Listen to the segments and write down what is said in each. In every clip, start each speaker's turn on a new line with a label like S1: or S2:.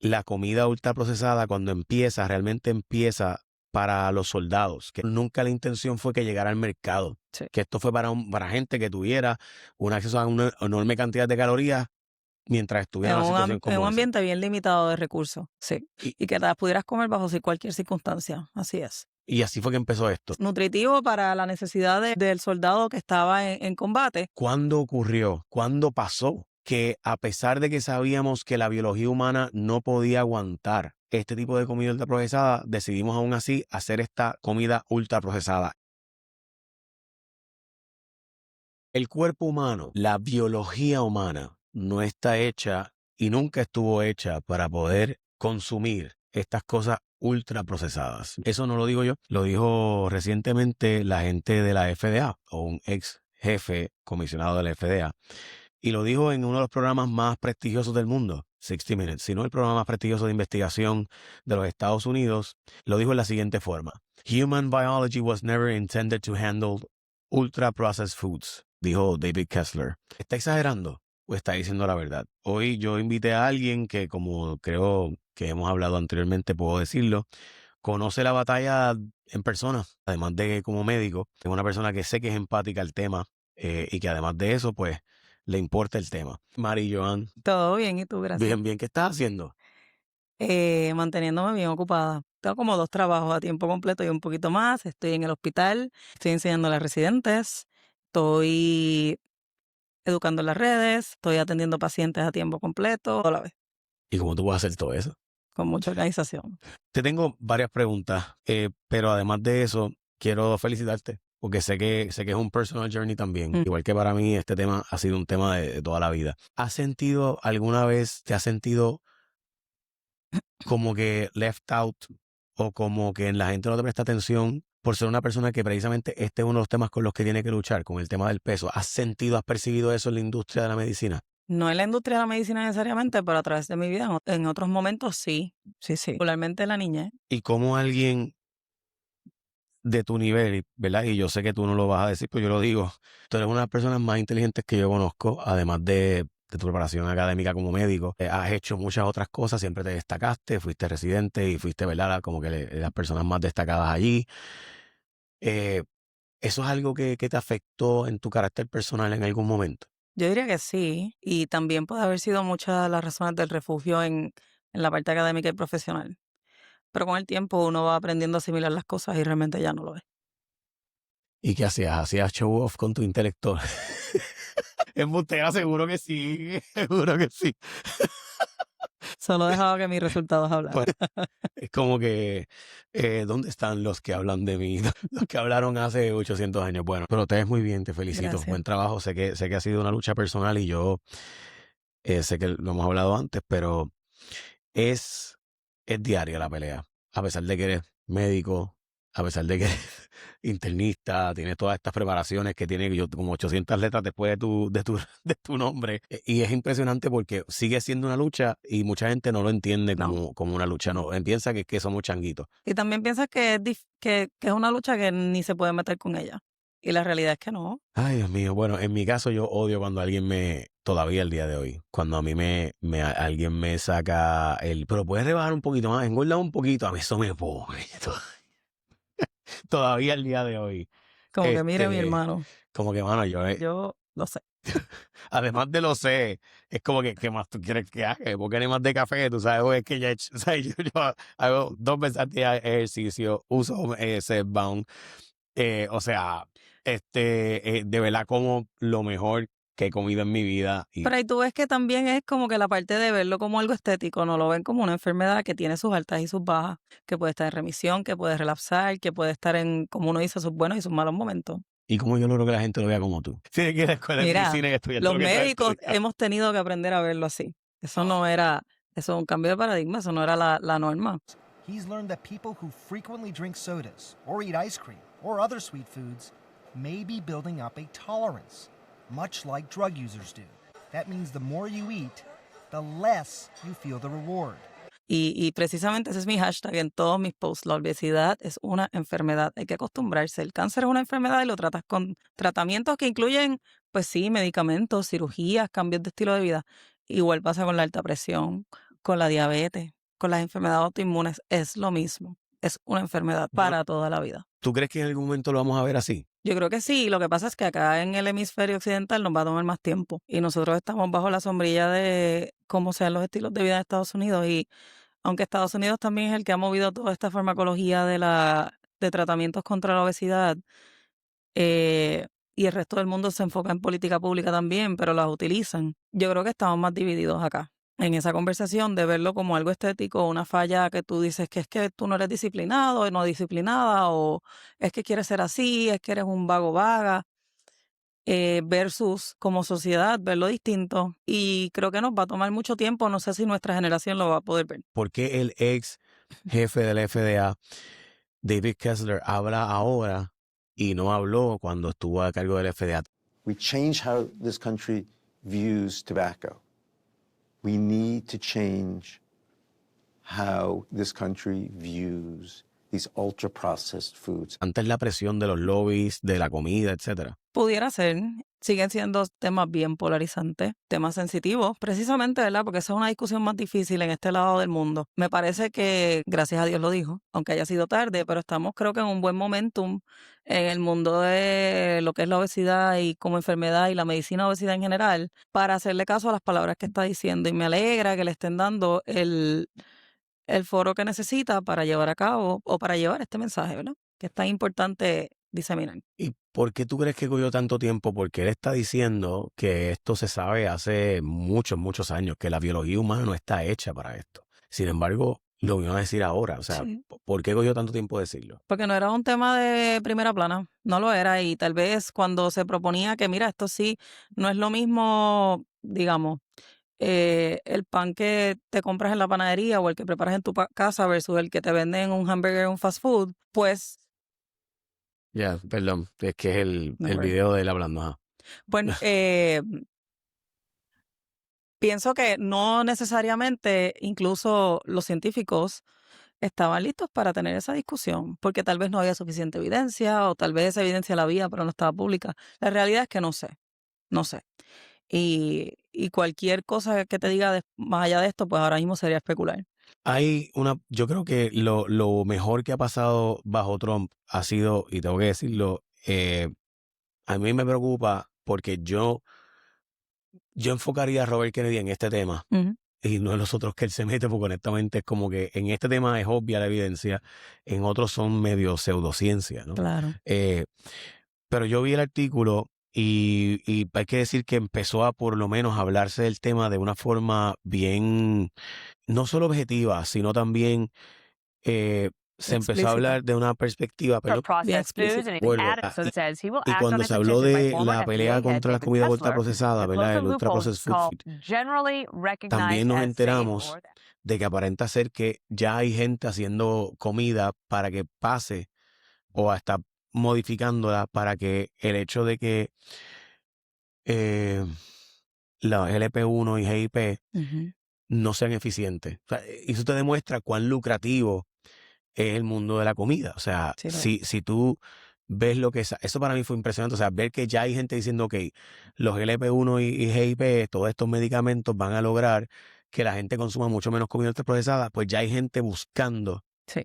S1: la comida ultraprocesada cuando realmente empieza para los soldados, que nunca la intención fue que llegara al mercado,
S2: Sí.
S1: que esto fue para gente que tuviera un acceso a una enorme cantidad de calorías mientras estuviera en una situación
S2: En
S1: como
S2: un
S1: esa.
S2: ambiente bien limitado de recursos, sí.
S1: Y,
S2: Y que las pudieras comer bajo cualquier circunstancia, así es.
S1: y así fue que empezó esto.
S2: Nutritivo para la necesidad del soldado que estaba en combate.
S1: ¿Cuándo ocurrió? ¿Cuándo pasó? Que a pesar de que sabíamos que la biología humana no podía aguantar este tipo de comida ultraprocesada, decidimos aún así hacer esta comida ultraprocesada. El cuerpo humano, la biología humana, no está hecha y nunca estuvo hecha para poder consumir estas cosas ultraprocesadas. Eso no lo digo yo, lo dijo recientemente la gente de la FDA o un ex jefe comisionado de la FDA. Y lo dijo en uno de los programas más prestigiosos del mundo, 60 Minutes, sino el programa más prestigioso de investigación de los Estados Unidos. Lo dijo en la siguiente forma: Human biology was never intended to handle ultra-processed foods, dijo David Kessler. ¿Está exagerando o está diciendo la verdad? Hoy yo invité a alguien que, como creo que hemos hablado anteriormente, puedo decirlo, conoce la batalla en persona, además de como médico. Es una persona que sé que es empática al tema y que además de eso, pues, le importa el tema. Mari Joan,
S2: Todo bien, ¿y tú? Gracias.
S1: bien, ¿qué estás haciendo?
S2: Manteniéndome bien ocupada. Tengo como 2 trabajos a tiempo completo y un poquito más. Estoy en el hospital, estoy enseñando a las residentes, estoy educando en las redes, estoy atendiendo pacientes a tiempo completo, a la vez,
S1: ¿Y cómo tú vas a hacer todo eso?
S2: con mucha organización.
S1: Te tengo varias preguntas, pero además de eso, quiero felicitarte, porque sé que es un personal journey también. Igual que para mí, este tema ha sido un tema de toda la vida. ¿Alguna vez te has sentido como que left out o como que la gente no te presta atención por ser una persona que precisamente este es uno de los temas con los que tiene que luchar, con el tema del peso? ¿Has percibido eso en la industria de la medicina?
S2: No en la industria de la medicina necesariamente, pero a través de mi vida, en otros momentos sí, sí, particularmente en la niñez.
S1: ¿Y cómo alguien de tu nivel, ¿verdad? Y yo sé que tú no lo vas a decir, pero yo lo digo, tú eres una de las personas más inteligentes que yo conozco, además de tu preparación académica como médico. Has hecho muchas otras cosas, siempre te destacaste, fuiste residente y fuiste, ¿verdad? Como que las personas más destacadas allí. Eh, ¿Eso es algo que te afectó en tu carácter personal en algún momento?
S2: Yo diría que sí, y también puede haber sido muchas las razones del refugio en la parte académica y profesional. Pero con el tiempo uno va aprendiendo a asimilar las cosas y realmente ya no lo es.
S1: ¿Y qué hacías? ¿Hacías show off con tu intelectual? Embustera, seguro que sí, seguro que sí.
S2: Solo dejaba que mis resultados hablaran.
S1: Pues, es como que, ¿dónde están los que hablan de mí? Los que hablaron hace 800 años. Bueno, pero te ves muy bien, te felicito.
S2: Gracias.
S1: Buen trabajo. Sé que ha sido una lucha personal y yo sé que lo hemos hablado antes, pero es diaria la pelea. A pesar de que eres médico, a pesar de que eres internista, tienes todas estas preparaciones que tiene yo como 800 letras después de tu nombre. Y es impresionante porque sigue siendo una lucha y mucha gente no lo entiende
S2: No.
S1: como una lucha. No, piensa que somos changuitos.
S2: Y también piensas que que es una lucha que ni se puede meter con ella. Y la realidad es que no.
S1: Ay, Dios mío. Bueno, en mi caso yo odio cuando todavía el día de hoy, cuando a mí alguien me saca pero puedes rebajar un poquito más, engorda un poquito, a mí eso me pone. Todavía el día de hoy.
S2: Como que mire mi hermano,
S1: Como que, mano,
S2: yo lo sé.
S1: además de lo sé, es como que, ¿qué más tú quieres que haga? Porque ni más de café, tú sabes, o es que ya, o sea, yo hago 2 veces al día ejercicio, uso Zepbound, o sea, de verdad como lo mejor que he comido en mi vida.
S2: Pero ahí tú ves que también es como que la parte de verlo como algo estético, no lo ven como una enfermedad que tiene sus altas y sus bajas, que puede estar en remisión, que puede relapsar, que puede estar en, como uno dice, sus buenos y sus malos momentos.
S1: ¿Y cómo yo logro que la gente lo vea como tú? Tiene que ir a la escuela de
S2: Mira,
S1: medicina y estudiar
S2: los
S1: lo que tú has
S2: médicos
S1: estudiado.
S2: hemos tenido que aprender a verlo así. Eso no era, eso es un cambio de paradigma, eso no era la norma.
S3: He's learned that people who frequently drink sodas or eat ice cream or other sweet foods may be building up a tolerance, much like drug users do. That means the more you eat, the less you feel the reward.
S2: Y precisamente ese es mi hashtag en todos mis posts. La obesidad es una enfermedad. Hay que acostumbrarse. El cáncer es una enfermedad y lo tratas con tratamientos que incluyen, pues sí, medicamentos, cirugías, cambios de estilo de vida. Igual pasa con la alta presión, con la diabetes, con las enfermedades autoinmunes, es lo mismo. Es una enfermedad para toda la vida.
S1: ¿Tú crees que en algún momento lo vamos a ver así?
S2: Yo creo que sí, lo que pasa es que acá en el hemisferio occidental nos va a tomar más tiempo y nosotros estamos bajo la sombrilla de cómo sean los estilos de vida de Estados Unidos y aunque Estados Unidos también es el que ha movido toda esta farmacología de tratamientos contra la obesidad, y el resto del mundo se enfoca en política pública también, pero las utilizan. Yo creo que estamos más divididos acá. En esa conversación de verlo como algo estético, una falla que tú dices que es que tú no eres disciplinado, no disciplinada, o es que quieres ser así, es que eres un vago vaga, versus como sociedad verlo distinto. Y creo que nos va a tomar mucho tiempo, no sé si nuestra generación lo va a poder ver.
S1: ¿Por qué el ex jefe de la FDA, David Kessler, habla ahora y no habló cuando estuvo a cargo de la FDA?
S4: We change how this country views tobacco. We need to change how this country views these ultra-processed foods.
S1: Antes la presión de los lobbies, de la comida, etcétera.
S2: Pudiera ser, siguen siendo temas bien polarizantes, temas sensitivos, precisamente, ¿verdad? Porque esa es una discusión más difícil en este lado del mundo. Me parece que, gracias a Dios lo dijo, aunque haya sido tarde, pero estamos creo que en un buen momentum en el mundo de lo que es la obesidad y como enfermedad y la medicina de obesidad en general, para hacerle caso a las palabras que está diciendo. Y me alegra que le estén dando el foro que necesita para llevar a cabo o para llevar este mensaje, ¿verdad? Que es tan importante diseminar.
S1: ¿Y por qué tú crees que cogió tanto tiempo? Porque él está diciendo que esto se sabe hace muchos, muchos años, que la biología humana no está hecha para esto. Sin embargo, lo vino a decir ahora. O sea,
S2: Sí.
S1: ¿por qué cogió tanto tiempo decirlo?
S2: Porque no era un tema de primera plana, no lo era. Y tal vez cuando se proponía que, mira, esto sí, no es lo mismo, digamos, el pan que te compras en la panadería o el que preparas en tu casa versus el que te venden en un hamburger en un fast food, pues,
S1: Ya, perdón, es que es el
S2: No worries.
S1: video de él hablando. Ajá.
S2: bueno, pienso que no necesariamente incluso los científicos estaban listos para tener esa discusión, porque tal vez no había suficiente evidencia o tal vez esa evidencia la había, pero no estaba pública. La realidad es que no sé, no sé. Y cualquier cosa que te diga más allá de esto, pues ahora mismo sería especular.
S1: Yo creo que lo mejor que ha pasado bajo Trump ha sido, y tengo que decirlo, a mí me preocupa porque yo enfocaría a Robert Kennedy en este tema
S2: Ujú.
S1: y no en los otros que él se mete, porque honestamente es como que en este tema es obvia la evidencia, en otros son medio pseudociencia, ¿no?
S2: Claro.
S1: Pero yo vi el artículo y hay que decir que empezó a por lo menos hablarse del tema de una forma bien, no solo objetiva, sino también se empezó
S2: Explícita.
S1: a hablar de una perspectiva,
S5: for
S1: perdón,
S5: processed
S2: explícito.
S5: foods, and it
S1: Vuelvo,
S5: added, so it says he will
S1: y
S5: act on
S1: cuando
S5: a
S1: se habló
S5: suggestion by
S1: de
S5: former
S1: la pelea
S5: FDA
S1: contra
S5: head
S1: la
S5: David
S1: comida
S5: Kessler
S1: ultraprocesada,
S5: to close
S1: ¿verdad?
S5: the
S1: El
S5: loopholes
S1: ultra-processed food
S5: called
S1: feed,
S5: generally recognized
S1: también nos
S5: as safe
S1: enteramos
S5: or that.
S1: de que aparenta ser que ya hay gente haciendo comida para que pase o hasta modificándola para que el hecho de que los LP1 y GIP
S2: Ujú.
S1: no sean eficientes. O sea, y eso te demuestra cuán lucrativo es el mundo de la comida. O sea,
S2: Sí, lo es.
S1: si tú ves lo que es, eso para mí fue impresionante. O sea, ver que ya hay gente diciendo, ok, los LP1 y GIP, todos estos medicamentos van a lograr que la gente consuma mucho menos comida ultraprocesada, pues ya hay gente buscando
S2: Sí.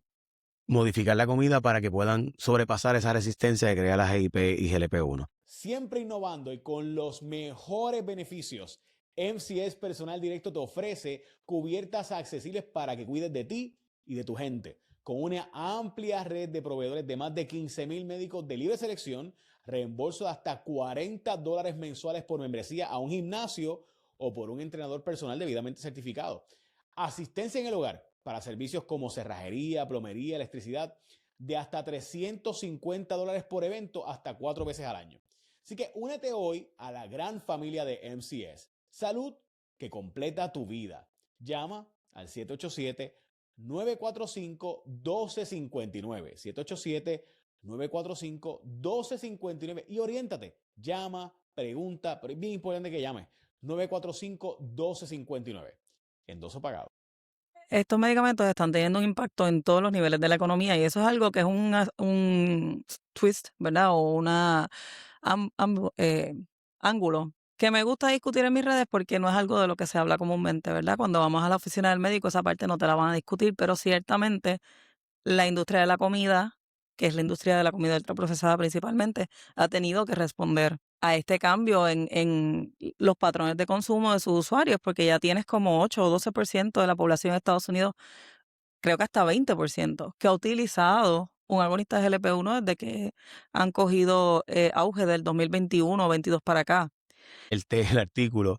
S1: modificar la comida para que puedan sobrepasar esa resistencia que crea la GIP y GLP1.
S6: Siempre innovando y con los mejores beneficios, MCS Personal Directo te ofrece cubiertas accesibles para que cuides de ti y de tu gente. Con una amplia red de proveedores de más de 15,000 médicos de libre selección, reembolso de hasta $40 mensuales por membresía a un gimnasio o por un entrenador personal debidamente certificado. Asistencia en el hogar para servicios como cerrajería, plomería, electricidad, de hasta $350 por evento hasta 4 veces al año. Así que únete hoy a la gran familia de MCS. Salud que completa tu vida. Llama al 787-945-1259. 787-945-1259 y oriéntate. Llama, pregunta, pero es bien importante que llames. 945-1259. Endoso pagado.
S2: Estos medicamentos están teniendo un impacto en todos los niveles de la economía y eso es algo que es un twist, ¿verdad? O una ángulo que me gusta discutir en mis redes porque no es algo de lo que se habla comúnmente, ¿verdad? Cuando vamos a la oficina del médico, esa parte no te la van a discutir, pero ciertamente la industria de la comida, que es la industria de la comida ultraprocesada principalmente, ha tenido que responder a este cambio en los patrones de consumo de sus usuarios, porque ya tienes como 8 o 12% de la población de Estados Unidos, creo que hasta 20%, que ha utilizado un agonista de GLP-1 desde que han cogido auge del 2021 o 22 para acá.
S1: El artículo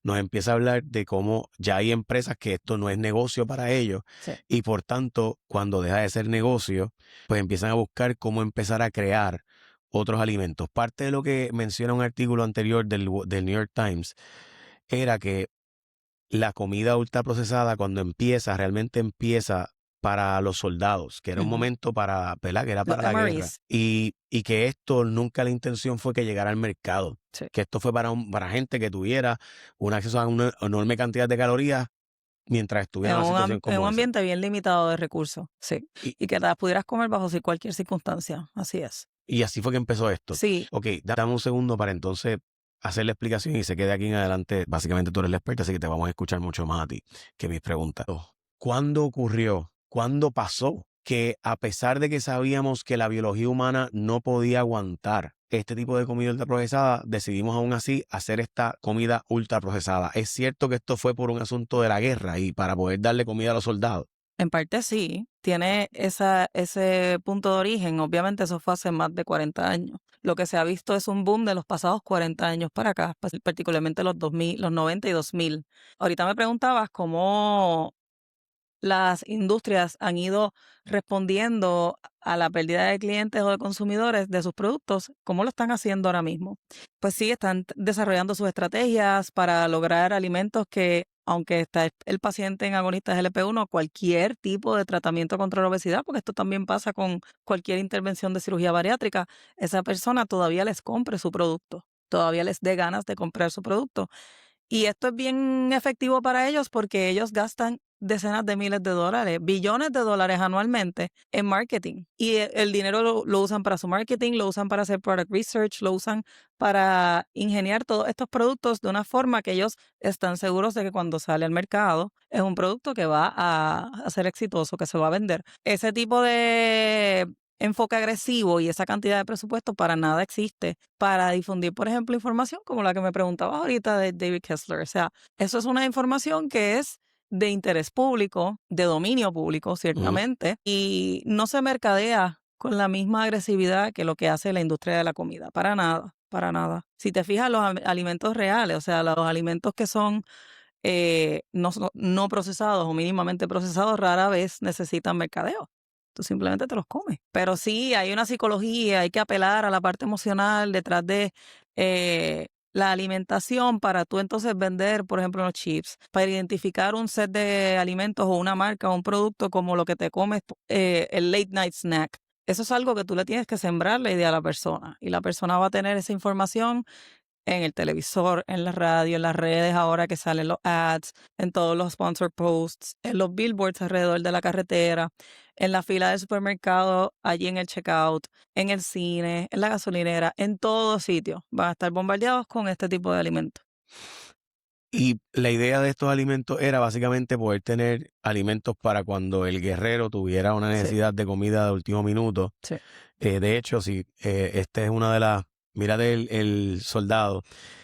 S1: nos empieza a hablar de cómo ya hay empresas que esto no es negocio para ellos
S2: Sí.
S1: y por tanto, cuando deja de ser negocio, pues empiezan a buscar cómo empezar a crear otros alimentos. Parte de lo que menciona un artículo anterior del New York Times era que la comida ultraprocesada cuando realmente empieza para los soldados, que era un
S2: Ujú.
S1: momento para, ¿verdad? Que era
S2: Los
S1: para la guerra.
S2: MREs.
S1: Y que esto nunca la intención fue que llegara al mercado.
S2: Sí.
S1: Que esto fue para gente que tuviera un acceso a una enorme cantidad de calorías mientras estuviera en una situación
S2: En un
S1: como esa.
S2: ambiente bien limitado de recursos, sí.
S1: Y,
S2: Y que te las pudieras comer bajo cualquier circunstancia, así es.
S1: y así fue que empezó esto.
S2: Sí,
S1: Ok, dame un segundo para entonces hacer la explicación y se quede aquí en adelante. Básicamente tú eres la experta, así que te vamos a escuchar mucho más a ti que mis preguntas. ¿Cuándo ocurrió? ¿Cuándo pasó que a pesar de que sabíamos que la biología humana no podía aguantar este tipo de comida ultraprocesada, decidimos aún así hacer esta comida ultraprocesada? ¿Es cierto que esto fue por un asunto de la guerra y para poder darle comida a los soldados?
S2: en parte sí, tiene ese punto de origen. Obviamente eso fue hace más de 40 años. Lo que se ha visto es un boom de los pasados 40 años para acá, particularmente los 2000, los 90 y 2000. Ahorita me preguntabas cómo las industrias han ido respondiendo a la pérdida de clientes o de consumidores de sus productos. ¿Cómo lo están haciendo ahora mismo? Pues sí, están desarrollando sus estrategias para lograr alimentos que, aunque está el paciente en agonista GLP-1, cualquier tipo de tratamiento contra la obesidad, porque esto también pasa con cualquier intervención de cirugía bariátrica, esa persona todavía les compre su producto, todavía les dé ganas de comprar su producto. Y esto es bien efectivo para ellos porque ellos gastan decenas de miles de dólares, billones de dólares anualmente en marketing. Y el dinero lo usan para su marketing, lo usan para hacer product research, lo usan para ingeniar todos estos productos de una forma que ellos están seguros de que cuando sale al mercado es un producto que va a ser exitoso, que se va a vender. Ese tipo de enfoque agresivo y esa cantidad de presupuesto para nada existe para difundir, por ejemplo, información como la que me preguntabas ahorita de David Kessler. O sea, eso es una información que es de interés público, de dominio público, ciertamente, y no se mercadea con la misma agresividad que lo que hace la industria de la comida. Para nada, para nada. Si te fijas, los alimentos reales, o sea, los alimentos que son no procesados o mínimamente procesados, rara vez necesitan mercadeo. Tú simplemente te los comes. Pero sí, hay una psicología, hay que apelar a la parte emocional detrás de la alimentación para tú entonces vender, por ejemplo, los chips, para identificar un set de alimentos o una marca o un producto como lo que te comes, el late night snack. Eso es algo que tú le tienes que sembrar la idea a la persona y la persona va a tener esa información en el televisor, en la radio, en las redes ahora que salen los ads, en todos los sponsor posts, en los billboards alrededor de la carretera, en la fila del supermercado, allí en el checkout, en el cine, en la gasolinera, en todos sitios. Van a estar bombardeados con este tipo de alimentos.
S1: Y la idea de estos alimentos era básicamente poder tener alimentos para cuando el guerrero tuviera una
S2: Sí.
S1: necesidad de comida de último minuto.
S2: Sí.
S1: De hecho, sí, esta es una de las, mira el soldado,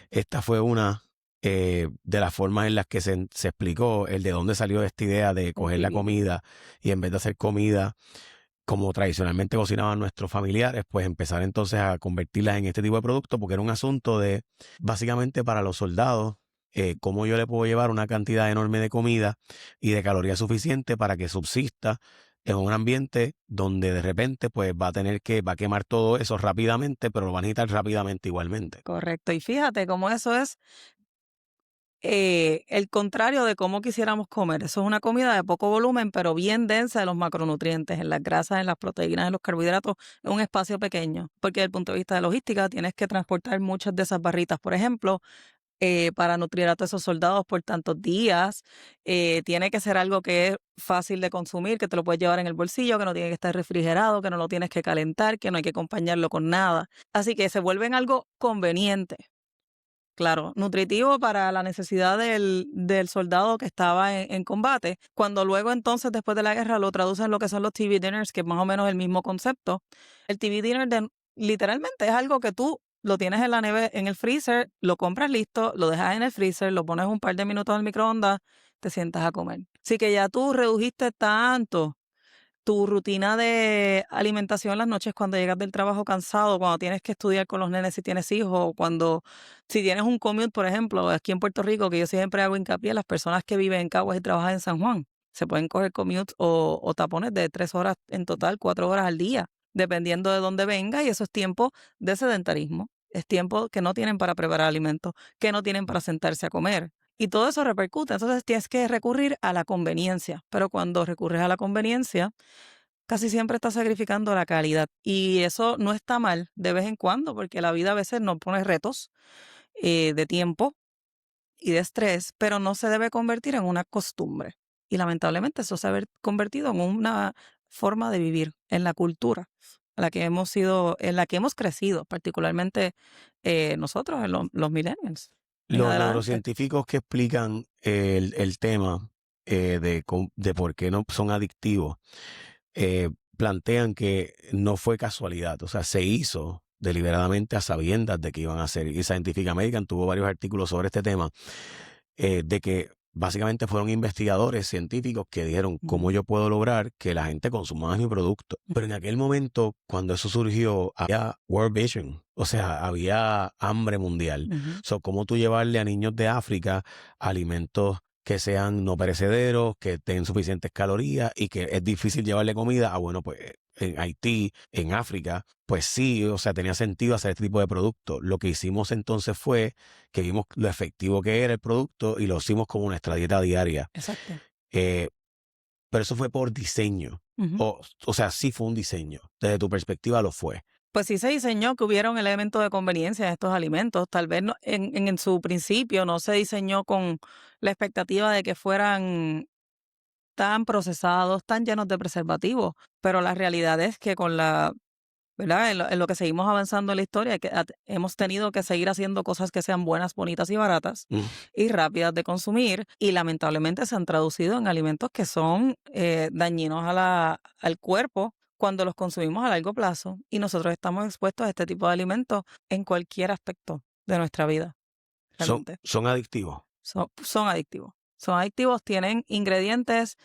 S1: esta fue una de las formas en las que se explicó el de dónde salió esta idea de coger la
S2: Ok.
S1: comida y en vez de hacer comida como tradicionalmente cocinaban nuestros familiares, pues empezar entonces a convertirlas en este tipo de productos porque era un asunto de, básicamente para los soldados, cómo yo le puedo llevar una cantidad enorme de comida y de calorías suficiente para que subsista en un ambiente donde de repente pues va a quemar todo eso rápidamente, pero lo va a necesitar rápidamente igualmente.
S2: Correcto. Y fíjate cómo eso es el contrario de cómo quisiéramos comer. Eso es una comida de poco volumen, pero bien densa de los macronutrientes, en las grasas, en las proteínas, en los carbohidratos, en un espacio pequeño. Porque desde el punto de vista de logística, tienes que transportar muchas de esas barritas, por ejemplo, para nutrir a todos esos soldados por tantos días. Tiene que ser algo que es fácil de consumir, que te lo puedes llevar en el bolsillo, que no tiene que estar refrigerado, que no lo tienes que calentar, que no hay que acompañarlo con nada. Así que se vuelven algo conveniente. claro, nutritivo para la necesidad del soldado que estaba en combate, cuando luego entonces después de la guerra lo traducen lo que son los TV dinners, que es más o menos el mismo concepto. El TV dinner literalmente es algo que tú lo tienes en la nevera, en el freezer, lo compras listo, lo dejas en el freezer, lo pones un par de minutos en el microondas, te sientas a comer. Así que ya tú redujiste tanto tu rutina de alimentación en las noches cuando llegas del trabajo cansado, cuando tienes que estudiar con los nenes si tienes hijos, o si tienes un commute, por ejemplo, aquí en Puerto Rico, que yo siempre hago hincapié, las personas que viven en Caguas y trabajan en San Juan, se pueden coger commutes o tapones de 3 horas en total, 4 horas al día, dependiendo de dónde venga, y eso es tiempo de sedentarismo. Es tiempo que no tienen para preparar alimentos, que no tienen para sentarse a comer. Y todo eso repercute. Entonces tienes que recurrir a la conveniencia. Pero cuando recurres a la conveniencia, casi siempre estás sacrificando la calidad. Y eso no está mal de vez en cuando, porque la vida a veces nos pone retos de tiempo y de estrés, pero no se debe convertir en una costumbre. Y lamentablemente eso se ha convertido en una forma de vivir, en la cultura en la que hemos crecido, particularmente nosotros, los millennials. En
S1: Los
S2: adelante.
S1: neurocientíficos que explican el tema de por qué no son adictivos, plantean que no fue casualidad, o sea, se hizo deliberadamente a sabiendas de que iban a hacer. Y Scientific American tuvo varios artículos sobre este tema, de que básicamente fueron investigadores científicos que dijeron cómo yo puedo lograr que la gente consuma más mi producto. Pero en aquel momento, cuando eso surgió, había World Vision, o sea, había hambre mundial. So, cómo tú llevarle a niños de África alimentos que sean no perecederos, que tengan suficientes calorías y que es difícil llevarle comida. Bueno, pues en Haití, en África, pues sí, o sea, tenía sentido hacer este tipo de producto. Lo que hicimos entonces fue que vimos lo efectivo que era el producto y lo hicimos como nuestra dieta diaria.
S2: Exacto.
S1: Pero eso fue por diseño. O sea, sí fue un diseño. Desde tu perspectiva lo fue.
S2: Pues sí se diseñó que hubiera un elemento de conveniencia en estos alimentos. Tal vez en su principio no se diseñó con la expectativa de que fueran tan procesados, tan llenos de preservativos. Pero la realidad es que ¿verdad? En lo que seguimos avanzando en la historia, que hemos tenido que seguir haciendo cosas que sean buenas, bonitas y baratas y rápidas de consumir, y lamentablemente se han traducido en alimentos que son dañinos al cuerpo cuando los consumimos a largo plazo, y nosotros estamos expuestos a este tipo de alimentos en cualquier aspecto de nuestra vida.
S1: Son adictivos.
S2: Son adictivos. Son adictivos, tienen ingredientes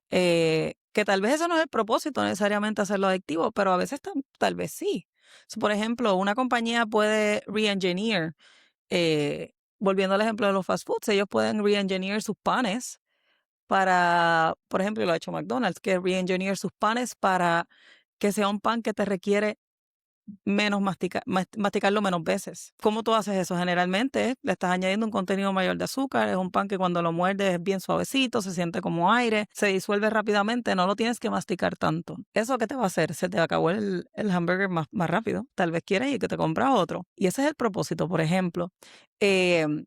S2: que tal vez eso no es el propósito necesariamente hacerlo adictivo, pero a veces tal vez sí. Por ejemplo, una compañía puede re-engineer, volviendo al ejemplo de los fast foods, ellos pueden re-engineer sus panes para, por ejemplo, lo ha hecho McDonald's, que re-engineer sus panes para que sea un pan que te requiere menos masticarlo menos veces. ¿Cómo tú haces eso? Generalmente le estás añadiendo un contenido mayor de azúcar, es un pan que cuando lo muerdes es bien suavecito, se siente como aire, se disuelve rápidamente, no lo tienes que masticar tanto. ¿Eso qué te va a hacer? Se te acabó el hamburger más rápido. Tal vez quieres y que te compras otro. Y ese es el propósito, por ejemplo. De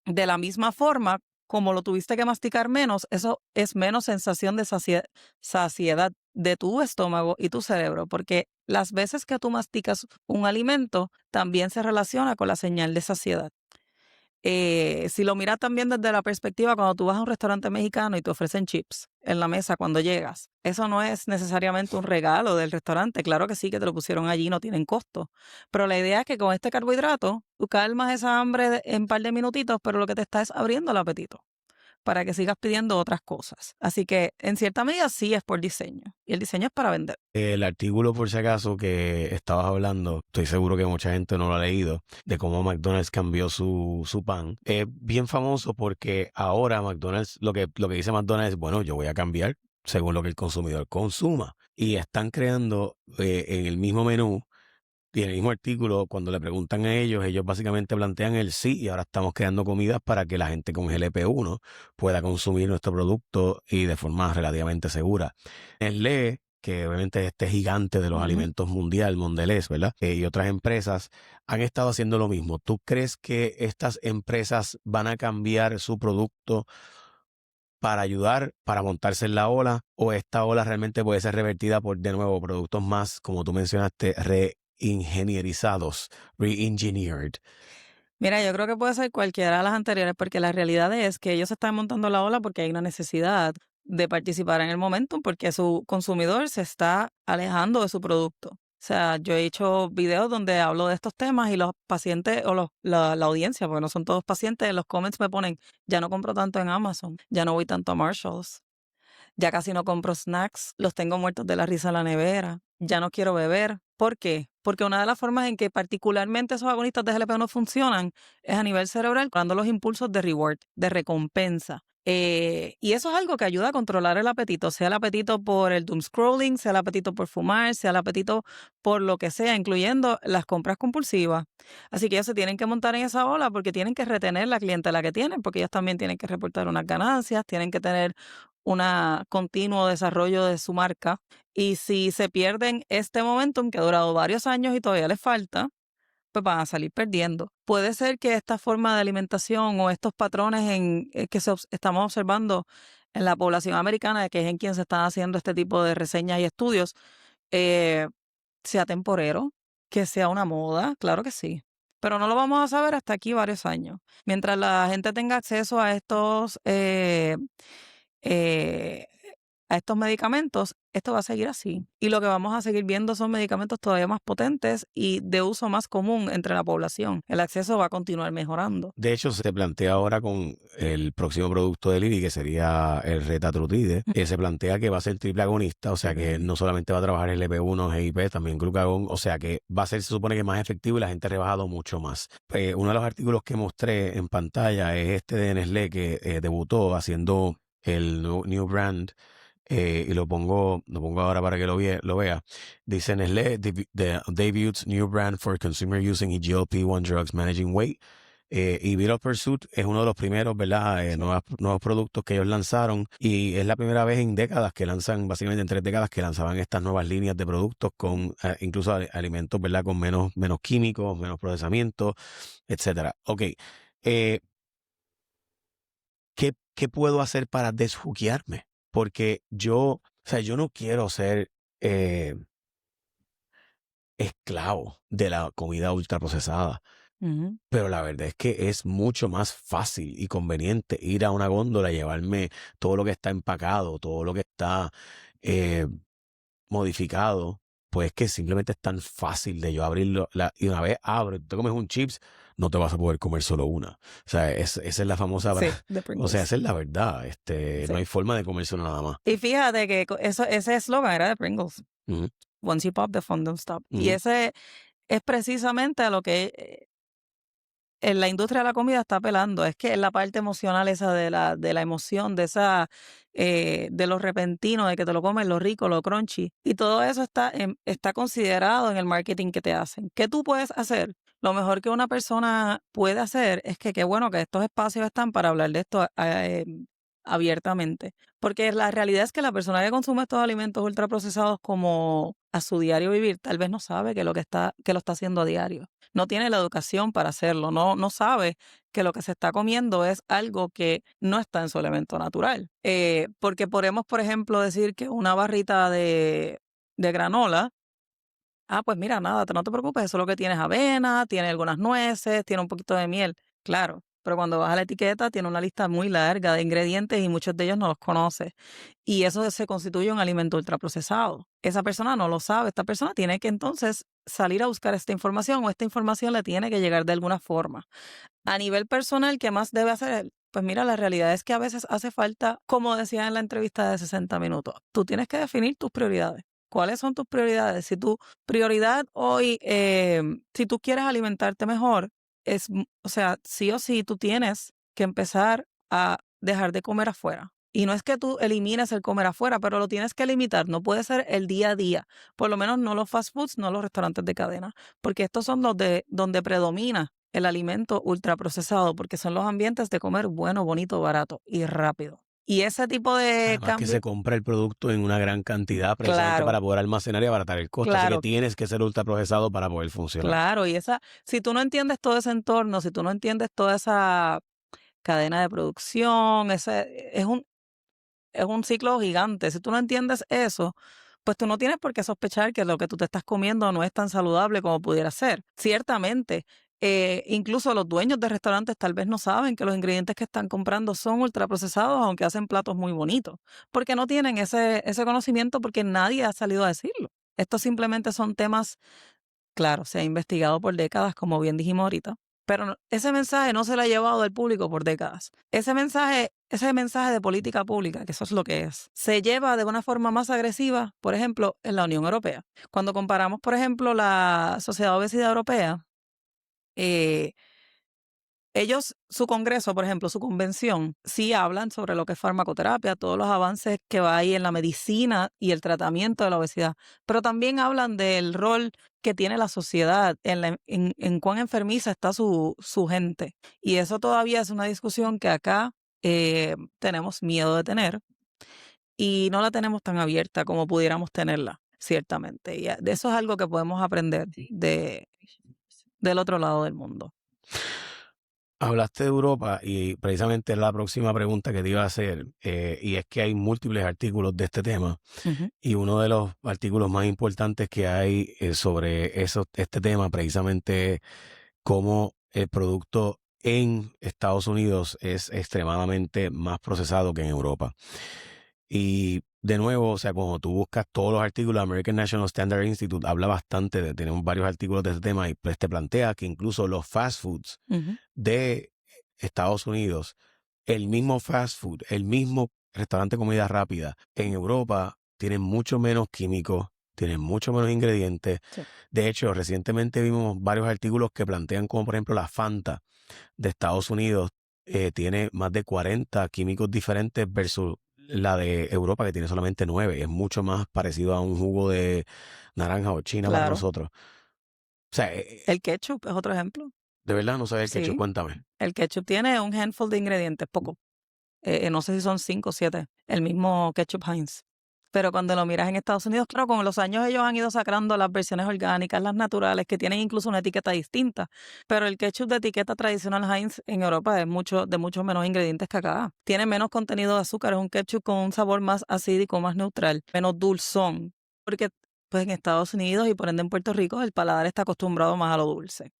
S2: la misma forma, como lo tuviste que masticar menos, eso es menos sensación de saciedad de tu estómago y tu cerebro, porque las veces que tú masticas un alimento también se relaciona con la señal de saciedad. Si lo miras también desde la perspectiva cuando tú vas a un restaurante mexicano y te ofrecen chips en la mesa cuando llegas, eso no es necesariamente un regalo del restaurante. Claro que sí, que te lo pusieron allí, no tienen costo. Pero la idea es que con este carbohidrato tú calmas esa hambre en un par de minutitos, pero lo que te está es abriendo el apetito para que sigas pidiendo otras cosas. Así que en cierta medida sí es por diseño. Y el diseño es para vender.
S1: El artículo, por si acaso, que estabas hablando, estoy seguro que mucha gente no lo ha leído, de cómo McDonald's cambió su pan. Es bien famoso porque ahora McDonald's, lo que dice McDonald's es, bueno, yo voy a cambiar según lo que el consumidor consuma. Y están creando en el mismo menú y en el mismo artículo, cuando le preguntan a ellos básicamente plantean el sí, y ahora estamos creando comidas para que la gente con GLP-1 pueda consumir nuestro producto y de forma relativamente segura. Nestlé, que obviamente es este gigante de los alimentos mundial, Mondelez, ¿verdad? Y otras empresas han estado haciendo lo mismo. ¿Tú crees que estas empresas van a cambiar su producto para ayudar, para montarse en la ola, o esta ola realmente puede ser revertida por, de nuevo, productos más, como tú mencionaste, re-ingenierizados?
S2: Mira, yo creo que puede ser cualquiera de las anteriores, porque la realidad es que ellos se están montando la ola porque hay una necesidad de participar en el momentum, porque su consumidor se está alejando de su producto. O sea, yo he hecho videos donde hablo de estos temas y los pacientes o la audiencia, porque no son todos pacientes, en los comments me ponen, ya no compro tanto en Amazon, ya no voy tanto a Marshalls, ya casi no compro snacks, los tengo muertos de la risa en la nevera, ya no quiero beber. ¿Por qué? Porque una de las formas en que particularmente esos agonistas de GLP no funcionan es a nivel cerebral, dando los impulsos de reward, de recompensa. Y eso es algo que ayuda a controlar el apetito, sea el apetito por el doom scrolling, sea el apetito por fumar, sea el apetito por lo que sea, incluyendo las compras compulsivas. Así que ellos se tienen que montar en esa ola porque tienen que retener la clientela que tienen, porque ellos también tienen que reportar unas ganancias, tienen que tener un continuo desarrollo de su marca. Y si se pierden este momentum que ha durado varios años y todavía les falta, pues van a salir perdiendo. Puede ser que esta forma de alimentación o estos patrones que estamos observando en la población americana, que es en quien se están haciendo este tipo de reseñas y estudios, eh, sea temporero, que sea una moda, claro que sí. Pero no lo vamos a saber hasta aquí varios años. Mientras la gente tenga acceso eh, a estos medicamentos, esto va a seguir así. Y lo que vamos a seguir viendo son medicamentos todavía más potentes y de uso más común entre la población. El acceso va a continuar mejorando.
S1: De hecho, se plantea ahora con el próximo producto de Lilly, que sería el retatrutide, se plantea que va a ser triple agonista, o sea que no solamente va a trabajar el LP1, GIP, también glucagón, o sea que va a ser, se supone que más efectivo y la gente ha rebajado mucho más. Uno de los artículos que mostré en pantalla es este de Nestlé que debutó haciendo el new brand. Y lo pongo ahora para que lo vea. Dice Nestlé, debuts new brand for consumer using GLP-1 drugs managing weight. Y Viral Pursuit es uno de los primeros, ¿verdad? Nuevos productos que ellos lanzaron. Y es la primera vez en décadas que lanzan, básicamente en 3 décadas, que lanzaban estas nuevas líneas de productos con incluso alimentos, ¿verdad? Con menos químicos, menos procesamiento, etcétera. Ok. ¿Qué puedo hacer para desjuquearme? Porque o sea, yo no quiero ser esclavo de la comida ultraprocesada,
S2: Ujú.
S1: pero la verdad es que es mucho más fácil y conveniente ir a una góndola y llevarme todo lo que está empacado, todo lo que está eh, modificado, pues que simplemente es tan fácil de yo abrirlo y una vez abro, tú comes un chips, no te vas a poder comer solo una. O sea, esa es la famosa,
S2: Sí, de
S1: o sea,
S2: Pringles.
S1: esa es la verdad.
S2: Sí.
S1: No hay forma de comerse una nada más.
S2: Y fíjate que ese eslogan era de Pringles.
S1: Ujú,
S2: Once you pop, the fun don't stop. Y
S1: ujú.
S2: ese es precisamente a lo que en la industria de la comida está apelando. Es que es la parte emocional esa de la emoción, de lo repentino, de que te lo comes, lo rico, lo crunchy. Y todo eso está considerado en el marketing que te hacen. ¿Qué tú puedes hacer? Lo mejor que una persona puede hacer es que qué bueno que estos espacios están para hablar de esto abiertamente. Porque la realidad es que la persona que consume estos alimentos ultraprocesados como a su diario vivir, tal vez no sabe que lo está haciendo a diario. No tiene la educación para hacerlo, no sabe que lo que se está comiendo es algo que no está en su elemento natural. Porque podemos, por ejemplo, decir que una barrita de granola, pues mira, nada, no te preocupes, eso es lo que tienes avena, tiene algunas nueces, tiene un poquito de miel, claro. Pero cuando vas a la etiqueta tiene una lista muy larga de ingredientes y muchos de ellos no los conoces. Y eso se constituye un alimento ultraprocesado. Esa persona no lo sabe. Esta persona tiene que entonces salir a buscar esta información o esta información le tiene que llegar de alguna forma. A nivel personal, ¿qué más debe hacer él? Pues mira, la realidad es que a veces hace falta, como decía en la entrevista de 60 minutos, tú tienes que definir tus prioridades. ¿Cuáles son tus prioridades? Si tu prioridad hoy, si tú quieres alimentarte mejor, o sea, sí o sí tú tienes que empezar a dejar de comer afuera. Y no es que tú elimines el comer afuera, pero lo tienes que limitar. No puede ser el día a día. Por lo menos no los fast foods, no los restaurantes de cadena. Porque estos son donde predomina el alimento ultraprocesado, porque son los ambientes de comer bueno, bonito, barato y rápido. Y ese tipo de
S1: Además que se compra el producto en una gran cantidad precisamente
S2: Claro.
S1: para poder almacenar y abaratar el costo. Así que
S2: Claro.
S1: tienes que ser ultraprocesado para poder funcionar.
S2: Claro, y si tú no entiendes todo ese entorno, si tú no entiendes toda esa cadena de producción, es un ciclo gigante. Si tú no entiendes eso, pues tú no tienes por qué sospechar que lo que tú te estás comiendo no es tan saludable como pudiera ser. Ciertamente, Incluso los dueños de restaurantes tal vez no saben que los ingredientes que están comprando son ultraprocesados, aunque hacen platos muy bonitos, porque no tienen ese conocimiento, porque nadie ha salido a decirlo. Estos simplemente son temas, claro, se ha investigado por décadas, como bien dijimos ahorita, pero ese mensaje no se lo ha llevado al público por décadas. Ese mensaje de política pública, que eso es lo que es, se lleva de una forma más agresiva, por ejemplo, en la Unión Europea. Cuando comparamos, por ejemplo, la Sociedad de Obesidad Europea, eh, ellos, su congreso, por ejemplo, su convención, sí hablan sobre lo que es farmacoterapia, todos los avances que va ahí en la medicina y el tratamiento de la obesidad, pero también hablan del rol que tiene la sociedad en cuán enfermiza está su gente. Y eso todavía es una discusión que acá tenemos miedo de tener y no la tenemos tan abierta como pudiéramos tenerla, ciertamente. Y de eso es algo que podemos aprender del otro lado del mundo.
S1: Hablaste de Europa y precisamente es la próxima pregunta que te iba a hacer, y es que hay múltiples artículos de este tema
S2: Ujú.
S1: y uno de los artículos más importantes que hay sobre este tema precisamente es cómo el producto en Estados Unidos es extremadamente más procesado que en Europa. Y de nuevo, o sea, cuando tú buscas todos los artículos, American National Standard Institute habla bastante, tenemos varios artículos de este tema y pues te plantea que incluso los fast foods
S2: Ujú.
S1: de Estados Unidos, el mismo fast food, el mismo restaurante de comida rápida en Europa tienen mucho menos químicos, tienen mucho menos ingredientes.
S2: Sí.
S1: De hecho, recientemente vimos varios artículos que plantean como por ejemplo la Fanta de Estados Unidos tiene más de 40 químicos diferentes versus la de Europa que tiene solamente 9. Es mucho más parecido a un jugo de naranja o china para
S2: Claro.
S1: nosotros. O sea,
S2: El ketchup es otro ejemplo.
S1: de verdad no sabía el ketchup,
S2: Sí.
S1: cuéntame.
S2: El ketchup tiene un handful de ingredientes, poco. No sé si son 5 o 7, el mismo ketchup Heinz. Pero cuando lo miras en Estados Unidos, claro, con los años ellos han ido sacando las versiones orgánicas, las naturales, que tienen incluso una etiqueta distinta. Pero el ketchup de etiqueta tradicional Heinz en Europa es de mucho menos ingredientes que acá. Tiene menos contenido de azúcar, es un ketchup con un sabor más acídico, más neutral, menos dulzón. Porque pues en Estados Unidos y por ende en Puerto Rico el paladar está acostumbrado más a lo dulce.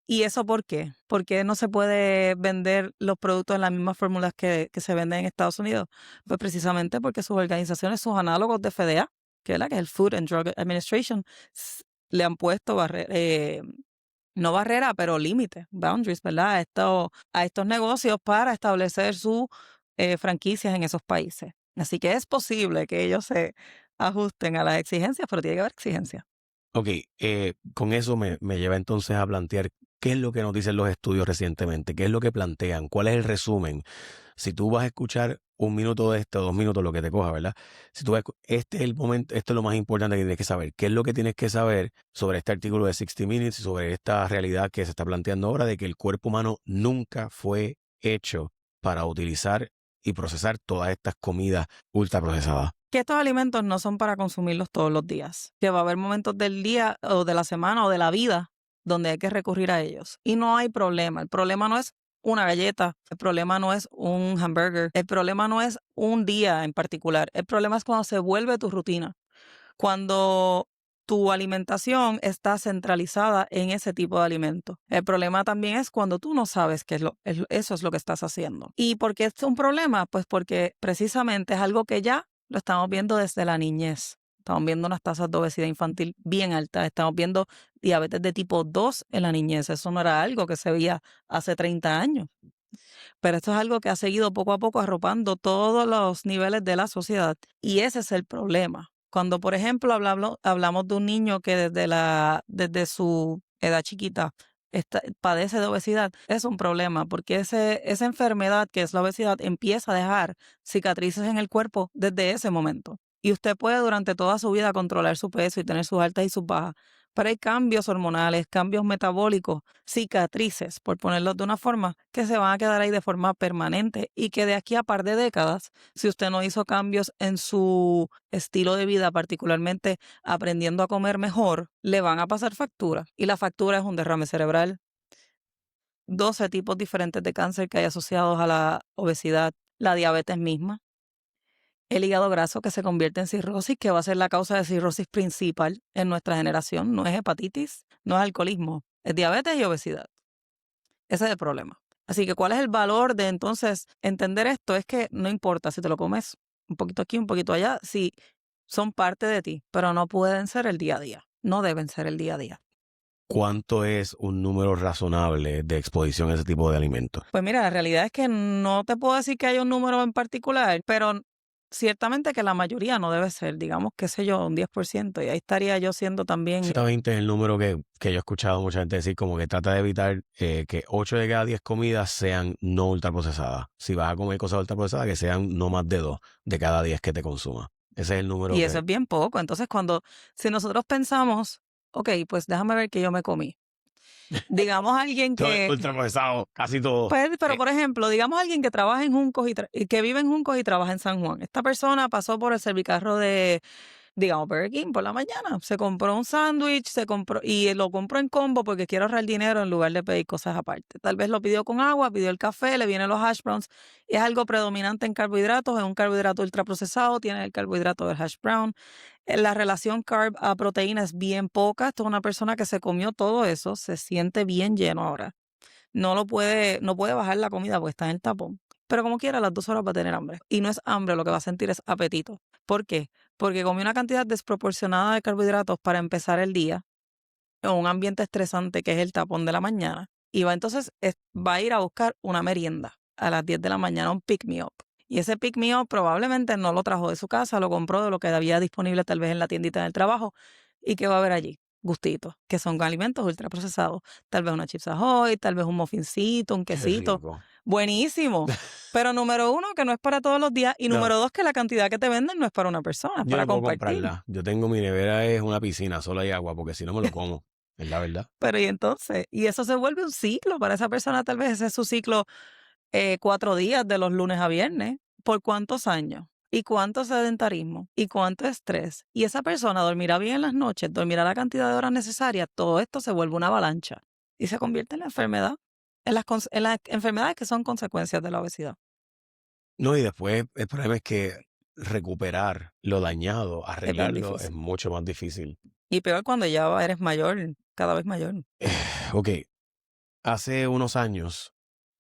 S2: ¿Y eso por qué? ¿Por qué no se puede vender los productos en las mismas fórmulas que se venden en Estados Unidos? Pues precisamente porque sus organizaciones, sus análogos de FDA, que es el Food and Drug Administration, le han puesto no barrera, pero límites, boundaries, ¿verdad? A estos negocios para establecer sus franquicias en esos países. Así que es posible que ellos se ajusten a las exigencias, pero tiene que haber exigencias.
S1: Ok, con eso me lleva entonces a plantear qué es lo que nos dicen los estudios recientemente, qué es lo que plantean, cuál es el resumen. Si tú vas a escuchar 1 minuto de esto, 2 minutos, lo que te coja, ¿verdad? Si tú este es el momento, esto es lo más importante que tienes que saber. ¿Qué es lo que tienes que saber sobre este artículo de 60 Minutes y sobre esta realidad que se está planteando ahora de que el cuerpo humano nunca fue hecho para utilizar y procesar todas estas comidas ultraprocesadas?
S2: Que estos alimentos no son para consumirlos todos los días, que va a haber momentos del día o de la semana o de la vida donde hay que recurrir a ellos. Y no hay problema. El problema no es una galleta, el problema no es un hamburger, el problema no es un día en particular. El problema es cuando se vuelve tu rutina, cuando tu alimentación está centralizada en ese tipo de alimento. El problema también es cuando tú no sabes que eso es lo que estás haciendo. ¿Y por qué es un problema? Pues porque precisamente es algo que ya lo estamos viendo desde la niñez. Estamos viendo unas tasas de obesidad infantil bien altas. Estamos viendo diabetes de tipo 2 en la niñez. Eso no era algo que se veía hace 30 años. Pero esto es algo que ha seguido poco a poco arropando todos los niveles de la sociedad. Y ese es el problema. Cuando, por ejemplo, hablamos de un niño que desde su edad chiquita padece de obesidad, es un problema porque esa enfermedad que es la obesidad empieza a dejar cicatrices en el cuerpo desde ese momento. Y usted puede durante toda su vida controlar su peso y tener sus altas y sus bajas, pero hay cambios hormonales, cambios metabólicos, cicatrices, por ponerlo de una forma, que se van a quedar ahí de forma permanente y que de aquí a par de décadas, si usted no hizo cambios en su estilo de vida, particularmente aprendiendo a comer mejor, le van a pasar factura. Y la factura es un derrame cerebral, 12 tipos diferentes de cáncer que hay asociados a la obesidad, la diabetes misma, el hígado graso que se convierte en cirrosis, que va a ser la causa de cirrosis principal en nuestra generación. No es hepatitis, no es alcoholismo, Es diabetes y obesidad. Ese es el problema. Así que, ¿cuál es el valor de entonces entender esto? Es que no importa si te lo comes un poquito aquí, un poquito allá, si son parte de ti, pero no pueden ser el día a día. No deben ser el día a día.
S1: ¿Cuánto es un número razonable de exposición a ese tipo de alimentos?
S2: Pues mira, la realidad es que no te puedo decir que haya un número en particular, pero ciertamente que la mayoría no debe ser, digamos, qué sé yo, un 10%. Y ahí estaría yo siendo también...
S1: 120 es el número que yo he escuchado mucha gente decir, como que trata de evitar que 8 de cada 10 comidas sean no ultraprocesadas. Si vas a comer cosas ultraprocesadas, que sean no más de 2 de cada 10 que te consumas. Ese es el número
S2: Y eso es bien poco. Entonces, si nosotros pensamos, ok, pues déjame ver qué yo me comí. Digamos alguien
S1: todo es
S2: que...
S1: ultraprocesado, casi todo.
S2: Pues, pero por ejemplo, digamos alguien que trabaja en Juncos y que vive en Juncos y trabaja en San Juan. Esta persona pasó por el servicarro de, digamos, Burger King por la mañana. Se compró un sándwich, y lo compró en combo porque quiere ahorrar dinero en lugar de pedir cosas aparte. Tal vez lo pidió con agua, pidió el café, le vienen los hash browns. Es algo predominante en carbohidratos, es un carbohidrato ultraprocesado, tiene el carbohidrato del hash brown. La relación carb a proteína es bien poca. Esto es una persona que se comió todo eso, se siente bien lleno ahora. No puede bajar la comida porque está en el tapón. Pero como quiera, a las 2 horas va a tener hambre. Y no es hambre, lo que va a sentir es apetito. ¿Por qué? Porque comió una cantidad desproporcionada de carbohidratos para empezar el día en un ambiente estresante que es el tapón de la mañana. Y va a ir a buscar una merienda a las 10 de la mañana, un pick me up. Y ese pick me up probablemente no lo trajo de su casa, lo compró de lo que había disponible tal vez en la tiendita del trabajo. ¿Y qué va a haber allí? Gustitos, que son alimentos ultraprocesados. Tal vez una Chips Ahoy, tal vez un muffincito, un
S1: Qué
S2: quesito.
S1: rico.
S2: Buenísimo. Pero número 1, que no es para todos los días. Y
S1: No.
S2: número 2, que la cantidad que te venden no es para una persona, es
S1: Yo
S2: para
S1: no puedo
S2: compartir.
S1: comprarla. Yo tengo mi nevera, es una piscina, solo hay agua, porque si no me lo como. Es la verdad.
S2: Pero y entonces, y eso se vuelve un ciclo para esa persona, tal vez ese es su ciclo 4 días de los lunes a viernes. ¿Por cuántos años? ¿Y cuánto sedentarismo? ¿Y cuánto estrés? Y esa persona dormirá bien en las noches, dormirá la cantidad de horas necesarias. Todo esto se vuelve una avalancha y se convierte en la enfermedad, en las enfermedades que son consecuencias de la obesidad.
S1: No, y después el problema es que recuperar lo dañado, arreglarlo, es
S2: difícil.
S1: mucho más difícil.
S2: Y peor cuando ya eres mayor, cada vez mayor.
S1: Ok, hace unos años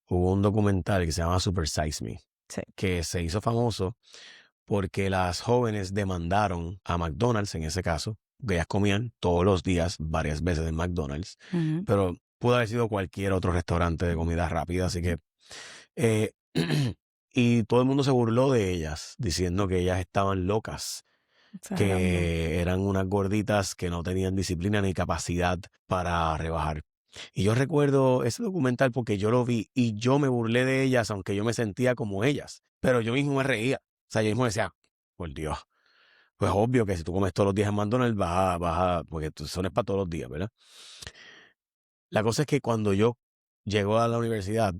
S1: hubo un documental que se llama Super Size Me,
S2: Sí.
S1: que se hizo famoso porque las jóvenes demandaron a McDonald's, en ese caso, que ellas comían todos los días, varias veces en McDonald's,
S2: Ujú.
S1: pero pudo haber sido cualquier otro restaurante de comida rápida, así que... eh, y todo el mundo se burló de ellas, diciendo que ellas estaban locas,
S2: Exagerando.
S1: que eran unas gorditas que no tenían disciplina ni capacidad para rebajar. Y yo recuerdo ese documental porque yo lo vi y yo me burlé de ellas, aunque yo me sentía como ellas, pero yo mismo me reía. O sea, yo mismo decía, por Dios, pues obvio que si tú comes todos los días en McDonald's, porque eso no es para todos los días, ¿verdad? La cosa es que cuando yo llego a la universidad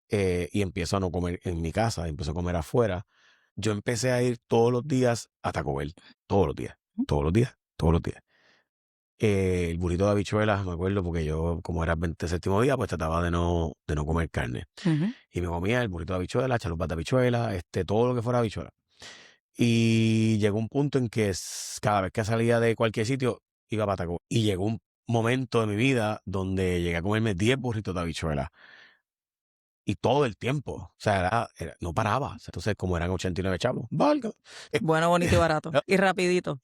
S1: y empiezo a no comer en mi casa, empiezo a comer afuera, yo empecé a ir todos los días a Taco Bell, todos los días, todos los días, todos los días. El burrito de habichuelas, me acuerdo, porque yo, como era el 27º día, pues trataba de no comer carne.
S2: Ujú.
S1: Y me comía el burrito de habichuelas, chalupas de habichuelas, todo lo que fuera habichuela. Y llegó un punto en que cada vez que salía de cualquier sitio, iba para Taco Bell. Y llegó un momento de mi vida donde llegué a comerme 10 burritos de habichuelas. Y todo el tiempo. O sea, no paraba. O sea, entonces, como eran 89 chavos, valga.
S2: Bueno, bonito y barato. Y rapidito.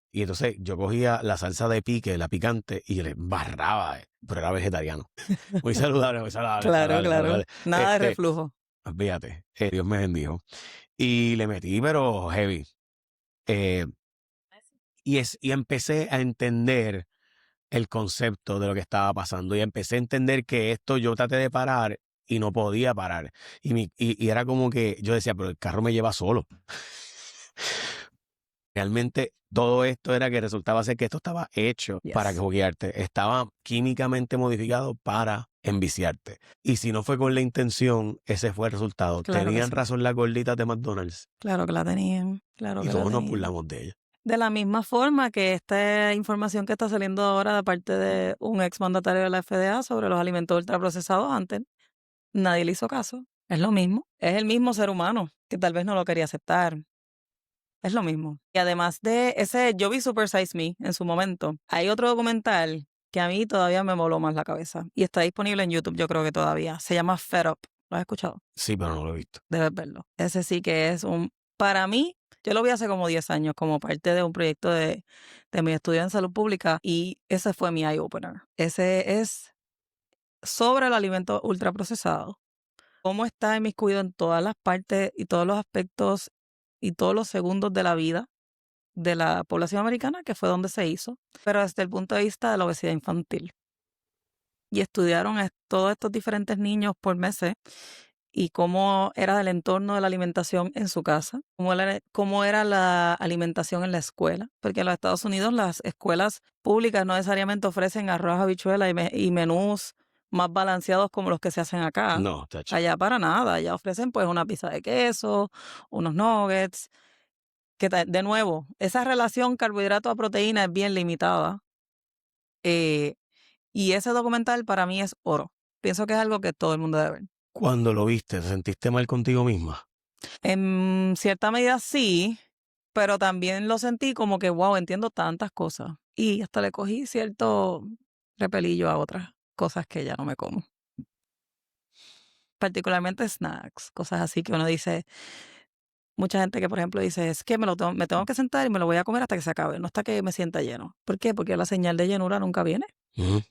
S1: Y entonces yo cogía la salsa de pique, la picante, y le embarraba, pero era vegetariano. Muy saludable, muy saludable.
S2: Claro,
S1: saludable,
S2: claro.
S1: saludable.
S2: Nada de reflujo.
S1: Fíjate, Dios me bendijo. Y le metí, pero heavy. Y empecé a entender el concepto de lo que estaba pasando. Y empecé a entender que esto yo traté de parar y no podía parar. Y era como que yo decía, pero el carro me lleva solo. Realmente todo esto era que resultaba ser que esto estaba hecho
S2: Yes.
S1: para juguearte. Estaba químicamente modificado para enviciarte. Y si no fue con la intención, ese fue el resultado.
S2: Claro que
S1: Tenían
S2: sí.
S1: razón las gorditas de McDonald's.
S2: Claro que la tenían. Claro
S1: Y
S2: que la
S1: todos nos
S2: tenían.
S1: burlamos de ella.
S2: De la misma forma que esta información que está saliendo ahora de parte de un exmandatario de la FDA sobre los alimentos ultraprocesados antes, nadie le hizo caso. Es lo mismo. Es el mismo ser humano que tal vez no lo quería aceptar. Es lo mismo. Y además de ese, yo vi Super Size Me en su momento. Hay otro documental que a mí todavía me voló más la cabeza. Y está disponible en YouTube, yo creo que todavía. Se llama Fed Up. ¿Lo has escuchado?
S1: Sí, pero no lo he visto.
S2: Debes verlo. Ese sí que es para mí, yo lo vi hace como 10 años como parte de un proyecto de mi estudio en salud pública y ese fue mi eye opener. Ese es sobre el alimento ultraprocesado. Cómo está inmiscuido en todas las partes y todos los aspectos y todos los segundos de la vida de la población americana, que fue donde se hizo, pero desde el punto de vista de la obesidad infantil. Y estudiaron todos estos diferentes niños por meses y cómo era el entorno de la alimentación en su casa, cómo era la alimentación en la escuela, porque en los Estados Unidos las escuelas públicas no necesariamente ofrecen arroz, habichuela y menús más balanceados como los que se hacen acá.
S1: No, tacho.
S2: Allá para nada, allá ofrecen pues una pizza de queso, unos nuggets, que de nuevo, esa relación carbohidrato a proteína es bien limitada. Y ese documental para mí es oro. Pienso que es algo que todo el mundo debe ver.
S1: Cuando lo viste, ¿te sentiste mal contigo misma?
S2: En cierta medida sí, pero también lo sentí como que, wow, entiendo tantas cosas. Y hasta le cogí cierto repelillo a otras cosas que ya no me como. Particularmente snacks, cosas así que uno dice, mucha gente que por ejemplo dice, es que me tengo que sentar y me lo voy a comer hasta que se acabe, no hasta que me sienta lleno. ¿Por qué? Porque la señal de llenura nunca viene.
S1: Ujú.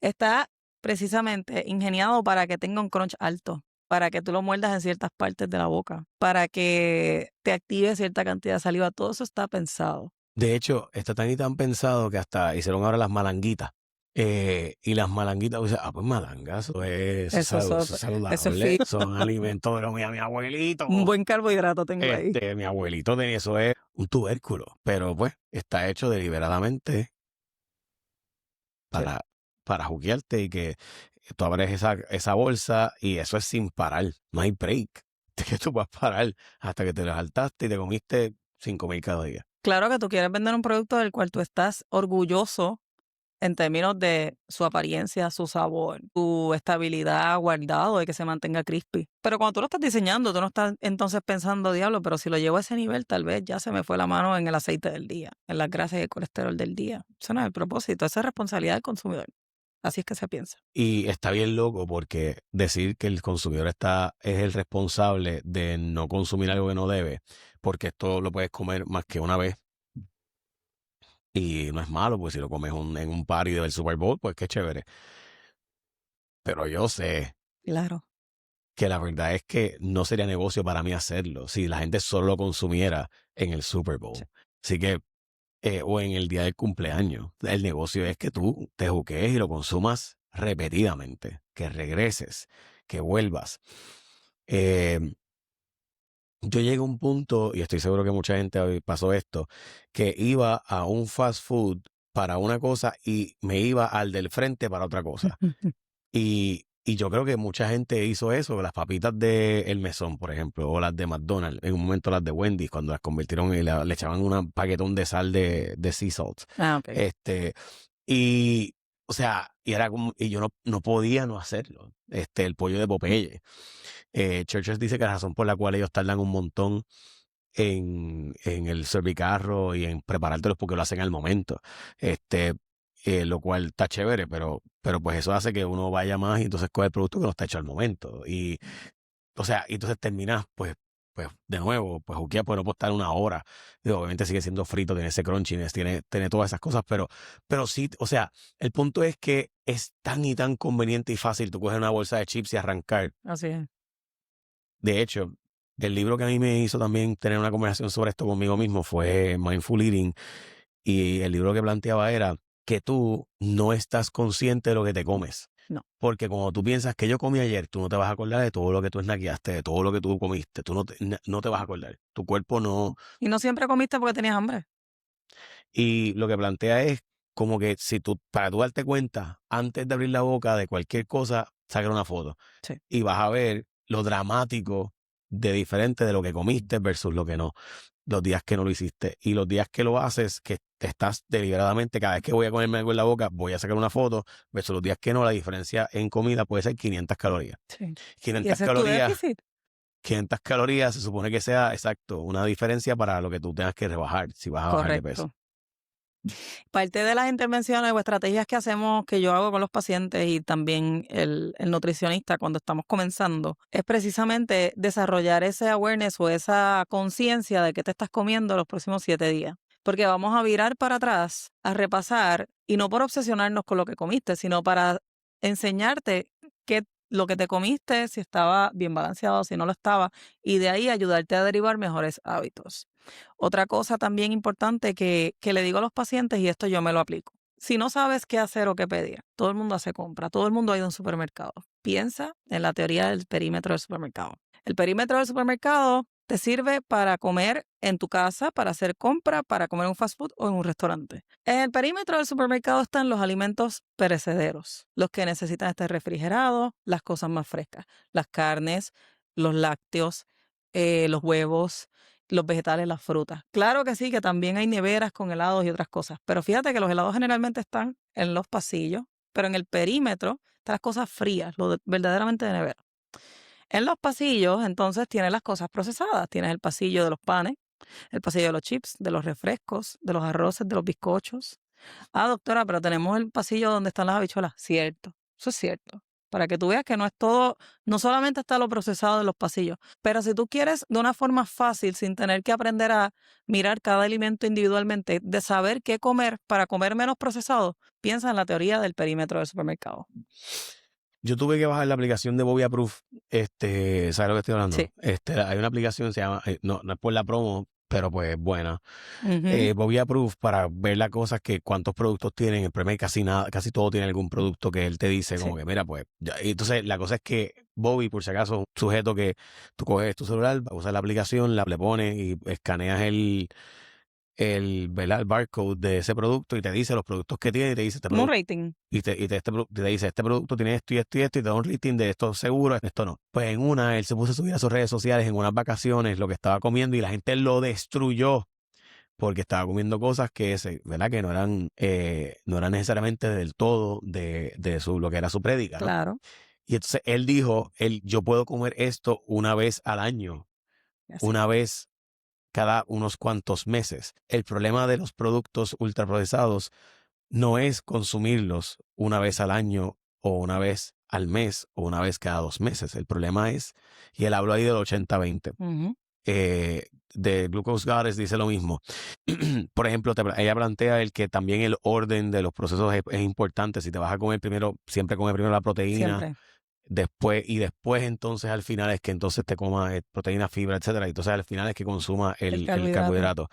S2: Está precisamente ingeniado para que tenga un crunch alto, para que tú lo muerdas en ciertas partes de la boca, para que te active cierta cantidad de saliva. Todo eso está pensado.
S1: De hecho, está tan y tan pensado que hasta hicieron ahora las malanguitas. Y las malanguitas, o sea, pues malangas,
S2: Eso es
S1: saludable,
S2: fit.
S1: son alimentos de mi abuelito.
S2: Un buen carbohidrato tengo ahí.
S1: Mi abuelito tenía eso, es un tubérculo, pero pues está hecho deliberadamente para juguearte y que tú abres esa bolsa y eso es sin parar, no hay break, de que tú vas a parar hasta que te lo saltaste y te comiste 5,000 cada día.
S2: Claro que tú quieres vender un producto del cual tú estás orgulloso en términos de su apariencia, su sabor, su estabilidad guardado, de que se mantenga crispy. Pero cuando tú lo estás diseñando, tú no estás entonces pensando, diablo, pero si lo llevo a ese nivel, tal vez ya se me fue la mano en el aceite del día, en las grasas y el colesterol del día. Eso no es el propósito, esa es responsabilidad del consumidor. Así es que se piensa.
S1: Y está bien loco porque decir que el consumidor es el responsable de no consumir algo que no debe, porque esto lo puedes comer más que una vez. Y no es malo, pues si lo comes en un party del Super Bowl, pues qué chévere. Pero yo sé
S2: Claro.
S1: que la verdad es que no sería negocio para mí hacerlo si la gente solo lo consumiera en el Super Bowl.
S2: Sí.
S1: Así que, o en el día del cumpleaños. El negocio es que tú te juquees y lo consumas repetidamente, que regreses, que vuelvas. Yo llegué a un punto, y estoy seguro que mucha gente pasó esto, que iba a un fast food para una cosa y me iba al del frente para otra cosa. Y yo creo que mucha gente hizo eso, las papitas de El Mesón, por ejemplo, o las de McDonald's, en un momento las de Wendy's, cuando las convirtieron y le echaban un paquetón de sal de sea salt.
S2: Ok.
S1: Y, o sea, y era como, y yo no podía no hacerlo. El pollo de Popeye. Churches dice que la razón por la cual ellos tardan un montón en el servicarro y en preparártelos porque lo hacen al momento. Lo cual está chévere, pero pues eso hace que uno vaya más y entonces coge el producto que no está hecho al momento. Y, o sea, y entonces terminas, pues de nuevo, pues juquea, pues no puede estar una hora. Digo, obviamente sigue siendo frito, tiene ese crunchiness, tiene todas esas cosas, pero sí, o sea, el punto es que es tan y tan conveniente y fácil tú coger una bolsa de chips y arrancar.
S2: Así es.
S1: De hecho, el libro que a mí me hizo también tener una conversación sobre esto conmigo mismo fue Mindful Eating, y el libro que planteaba era que tú no estás consciente de lo que te comes.
S2: No.
S1: Porque cuando tú piensas que yo comí ayer, tú no te vas a acordar de todo lo que tú snackeaste, de todo lo que tú comiste. Tú no te vas a acordar. Tu cuerpo no.
S2: Y no siempre comiste porque tenías hambre.
S1: Y lo que plantea es como que para tú darte cuenta, antes de abrir la boca de cualquier cosa, sacar una foto.
S2: Sí.
S1: Y vas a ver lo dramático de diferente de lo que comiste versus lo que no. Los días que no lo hiciste. Y los días que lo haces, que te estás deliberadamente, cada vez que voy a comerme algo en la boca, voy a sacar una foto, versus los días que no, la diferencia en comida puede ser 500 calorías.
S2: Sí.
S1: 500
S2: ¿Y ese es tu
S1: calorías.
S2: déficit?
S1: 500 calorías se supone que sea, exacto, una diferencia para lo que tú tengas que rebajar, si vas a bajar de peso.
S2: Parte de las intervenciones o estrategias que hacemos, que yo hago con los pacientes y también el nutricionista cuando estamos comenzando, es precisamente desarrollar ese awareness o esa conciencia de qué te estás comiendo los próximos 7 días. Porque vamos a virar para atrás, a repasar, y no por obsesionarnos con lo que comiste, sino para enseñarte que lo que te comiste, si estaba bien balanceado, si no lo estaba, y de ahí ayudarte a derivar mejores hábitos. Otra cosa también importante que le digo a los pacientes, y esto yo me lo aplico. Si no sabes qué hacer o qué pedir, todo el mundo hace compra, todo el mundo ha ido a un supermercado. Piensa en la teoría del perímetro del supermercado. El perímetro del supermercado te sirve para comer en tu casa, para hacer compra, para comer en un fast food o en un restaurante. En el perímetro del supermercado están los alimentos perecederos, los que necesitan estar refrigerados, las cosas más frescas, las carnes, los lácteos, los huevos, los vegetales, las frutas. Claro que sí, que también hay neveras con helados y otras cosas, pero fíjate que los helados generalmente están en los pasillos, pero en el perímetro están las cosas frías, verdaderamente de nevera. En los pasillos, entonces, tienes las cosas procesadas. Tienes el pasillo de los panes, el pasillo de los chips, de los refrescos, de los arroces, de los bizcochos. Ah, doctora, pero tenemos el pasillo donde están las habichuelas. Cierto, eso es cierto. Para que tú veas que no es todo, no solamente está lo procesado de los pasillos, pero si tú quieres de una forma fácil, sin tener que aprender a mirar cada alimento individualmente, de saber qué comer para comer menos procesado, piensa en la teoría del perímetro del supermercado.
S1: Yo tuve que bajar la aplicación de Bobby Proof. ¿Sabes lo que estoy hablando?
S2: Sí.
S1: Hay una aplicación, se llama, no es por la promo, pero pues es buena.
S2: Ujú.
S1: Bobby Proof para ver las cosas que cuántos productos tienen. El problema es que casi nada, casi todo tiene algún producto que él te dice, como
S2: Sí.
S1: que mira, pues. Y entonces la cosa es que Bobby, por si acaso, es un sujeto que tú coges tu celular, usas la aplicación, le pones y escaneas ¿verdad? El barcode de ese producto y te dice los productos que tiene y te dice
S2: Como un rating.
S1: te dice este producto tiene esto y esto y esto y te da un rating de esto seguro, esto no. Pues en una él se puso a subir a sus redes sociales en unas vacaciones lo que estaba comiendo y la gente lo destruyó porque estaba comiendo cosas ¿verdad? Que no eran necesariamente del todo de lo que era su prédica, ¿no?
S2: Claro.
S1: Y entonces él dijo, yo puedo comer esto una vez al año,
S2: Así.
S1: una vez cada unos cuantos meses. El problema de los productos ultraprocesados no es consumirlos una vez al año o una vez al mes o una vez cada 2 meses. El problema es, y él habló ahí del 80-20,
S2: Ujú.
S1: de Glucose Goddess dice lo mismo. Por ejemplo, ella plantea que también el orden de los procesos es importante. Si te vas a comer primero, siempre come primero la proteína,
S2: Siempre.
S1: después entonces al final es que entonces te coma proteína, fibra, etcétera. Y entonces al final es que consuma el carbohidrato.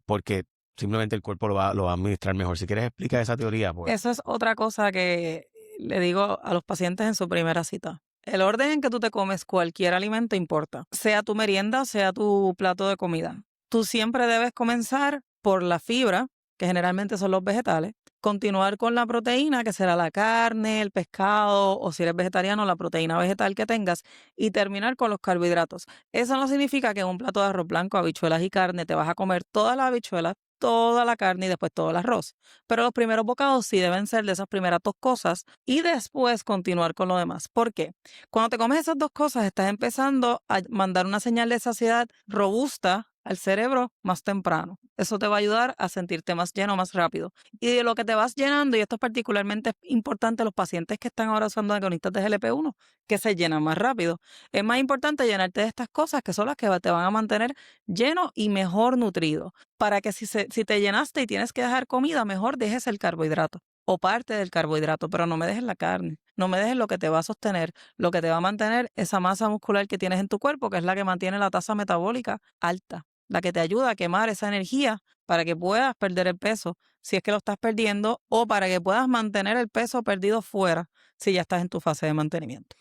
S1: Porque simplemente el cuerpo lo va a administrar mejor. Si quieres explicar esa teoría, pues.
S2: Eso es otra cosa que le digo a los pacientes en su primera cita. El orden en que tú te comes cualquier alimento importa, sea tu merienda, sea tu plato de comida. Tú siempre debes comenzar por la fibra, que generalmente son los vegetales, continuar con la proteína, que será la carne, el pescado, o si eres vegetariano, la proteína vegetal que tengas, y terminar con los carbohidratos. Eso no significa que en un plato de arroz blanco, habichuelas y carne te vas a comer todas las habichuelas, toda la carne y después todo el arroz. Pero los primeros bocados sí deben ser de esas primeras 2 cosas y después continuar con lo demás. ¿Por qué? Cuando te comes esas 2 cosas, estás empezando a mandar una señal de saciedad robusta al cerebro más temprano. Eso te va a ayudar a sentirte más lleno más rápido. Y de lo que te vas llenando, y esto es particularmente importante los pacientes que están ahora usando agonistas de GLP-1, que se llenan más rápido. Es más importante llenarte de estas cosas que son las que te van a mantener lleno y mejor nutrido. Para que si te llenaste y tienes que dejar comida, mejor dejes el carbohidrato o parte del carbohidrato, pero no me dejes la carne, no me dejes lo que te va a sostener, lo que te va a mantener esa masa muscular que tienes en tu cuerpo, que es la que mantiene la tasa metabólica alta, la que te ayuda a quemar esa energía para que puedas perder el peso si es que lo estás perdiendo o para que puedas mantener el peso perdido fuera si ya estás en tu fase de mantenimiento.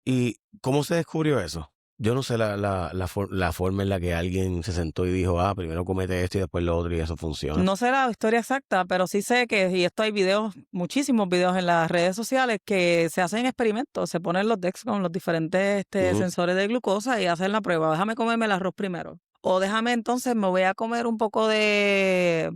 S1: ¿Y cómo se descubrió eso? Yo no sé la forma en la que alguien se sentó y dijo, primero comete esto y después lo otro y eso funciona.
S2: No sé la historia exacta, pero sí sé que, y esto hay videos, muchísimos videos en las redes sociales que se hacen experimentos, se ponen los Dexcom con los diferentes
S1: Ujú.
S2: sensores de glucosa y hacen la prueba. Déjame comerme el arroz primero. O déjame entonces, me voy a comer un poco de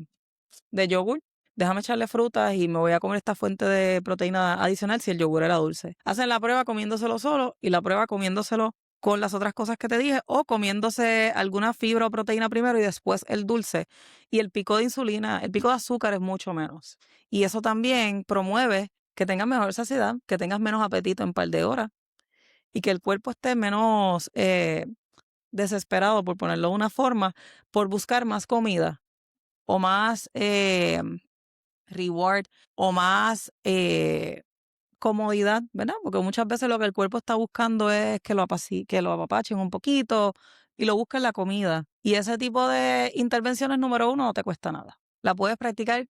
S2: yogur. Déjame echarle frutas y me voy a comer esta fuente de proteína adicional si el yogur era dulce. Hacen la prueba comiéndoselo solo y la prueba comiéndoselo con las otras cosas que te dije, o comiéndose alguna fibra o proteína primero y después el dulce. Y el pico de insulina, el pico de azúcar es mucho menos. Y eso también promueve que tengas mejor saciedad, que tengas menos apetito en un par de horas y que el cuerpo esté menos desesperado, por ponerlo de una forma, por buscar más comida o más reward o más comodidad, ¿verdad? Porque muchas veces lo que el cuerpo está buscando es que que lo apapachen un poquito y lo busca en la comida. Y ese tipo de intervenciones, número uno, no te cuesta nada. La puedes practicar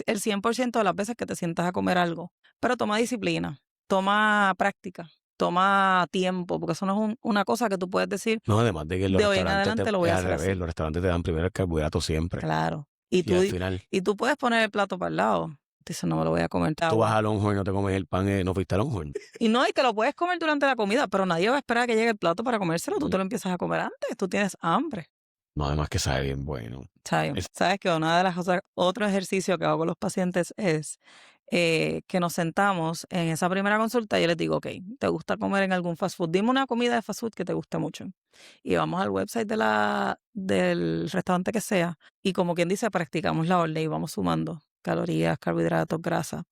S2: el 100% de las veces que te sientas a comer algo. Pero toma disciplina, toma práctica, toma tiempo, porque eso no es una cosa que tú puedes decir
S1: No, además de que los
S2: de hoy en
S1: restaurantes
S2: adelante lo voy
S1: es
S2: a
S1: al
S2: hacer
S1: revés,
S2: así.
S1: los restaurantes te dan primero el carbohidrato siempre.
S2: Claro.
S1: Y al final,
S2: Y tú puedes poner el plato para el lado. Dices, no me lo voy a comer.
S1: tú vas
S2: Agua.
S1: a Longhorn y no te comes el pan, no fuiste a Longhorn.
S2: Y no, y te lo puedes comer durante la comida, pero nadie va a esperar a que llegue el plato para comérselo. Tú te lo empiezas a comer antes. Tú tienes hambre.
S1: No, además que sabe bien bueno.
S2: Sabes que una de las cosas, otro ejercicio que hago con los pacientes es que nos sentamos en esa primera consulta y yo les digo, ok, ¿te gusta comer en algún fast food? Dime una comida de fast food que te guste mucho. Y vamos al website del restaurante que sea y como quien dice, practicamos la orden y vamos sumando calorías, carbohidratos, grasa.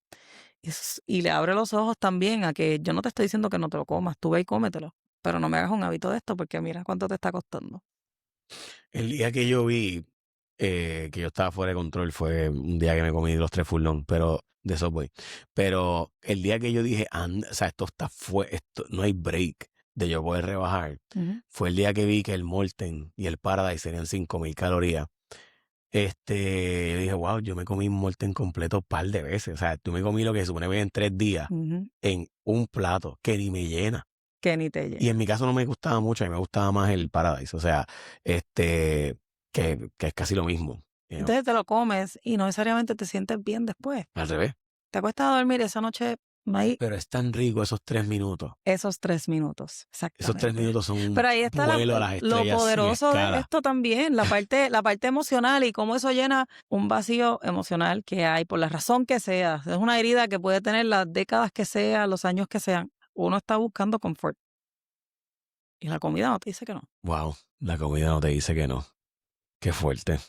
S2: Y le abre los ojos también a que yo no te estoy diciendo que no te lo comas, tú ve y cómetelo, pero no me hagas un hábito de esto porque mira cuánto te está costando.
S1: El día que yo vi que yo estaba fuera de control fue un día que me comí los 3 furlong, pero de Subway. Pero el día que yo dije, anda, o sea, esto no hay break de yo poder rebajar, fue el día que vi que el Molten y el Paradise serían 5,000 calorías. Yo dije, wow, yo me comí un Molten completo un par de veces. O sea, tú me comí lo que se supone que en 3 días en un plato que ni me llena.
S2: Que ni te
S1: Y
S2: llena.
S1: en mi caso no me gustaba mucho, a mí me gustaba más el Paradise. O sea, que es casi lo mismo.
S2: Entonces te lo comes y no necesariamente te sientes bien después.
S1: Al revés.
S2: Te acuestas a dormir esa noche, no hay
S1: Pero es tan rico esos 3 minutos.
S2: esos 3 minutos, exactamente.
S1: Esos 3 minutos son un
S2: Pero ahí está
S1: vuelo a las
S2: lo
S1: estrellas
S2: poderoso
S1: sin
S2: de
S1: escala.
S2: esto también, la parte emocional y cómo eso llena un vacío emocional que hay, por la razón que sea. Es una herida que puede tener las décadas que sea, los años que sean. Uno está buscando confort. Y la comida no te dice que no.
S1: Wow, la comida no te dice que no. Qué fuerte.